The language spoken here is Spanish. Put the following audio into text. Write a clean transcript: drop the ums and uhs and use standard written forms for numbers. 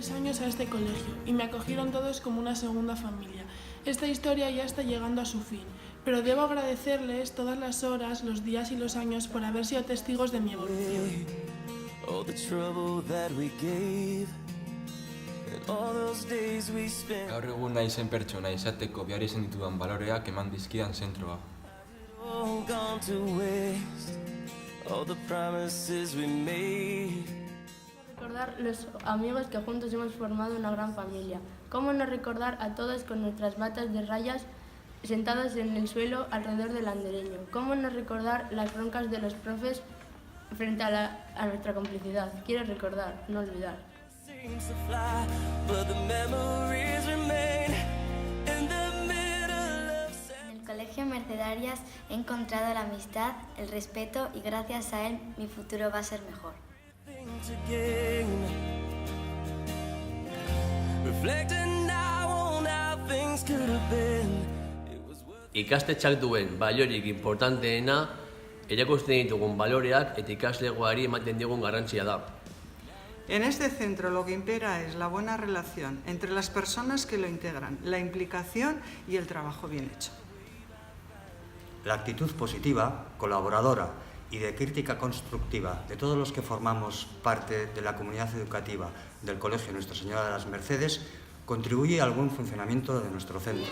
3 años a este colegio y me acogieron todos como una segunda familia. Esta historia ya está llegando a su fin, pero debo agradecerles todas las horas, los días y los años por haber sido testigos de mi evolución. Gaur egun naizen pertsona izateko behar izan ditudan baloreak eman dizkidan zentroa. Recordar los amigos que juntos hemos formado una gran familia. ¿Cómo no recordar a todos con nuestras batas de rayas sentados en el suelo alrededor del andereño? ¿Cómo no recordar las broncas de los profes frente a nuestra complicidad? Quiero recordar, no olvidar. En el Colegio Mercedarias he encontrado la amistad, el respeto y gracias a él mi futuro va a ser mejor. Ikastetxak duen baliorik importanteena erakusten ditugun baloreak eta ikaslegoari ematen digun garrantzia da. En este centro lo que impera es la buena relación entre las personas que lo integran, la implicación y el trabajo bien hecho. La actitud positiva, colaboradora y de crítica constructiva de todos los que formamos parte de la comunidad educativa del Colegio Nuestra Señora de las Mercedes contribuye al buen funcionamiento de nuestro centro.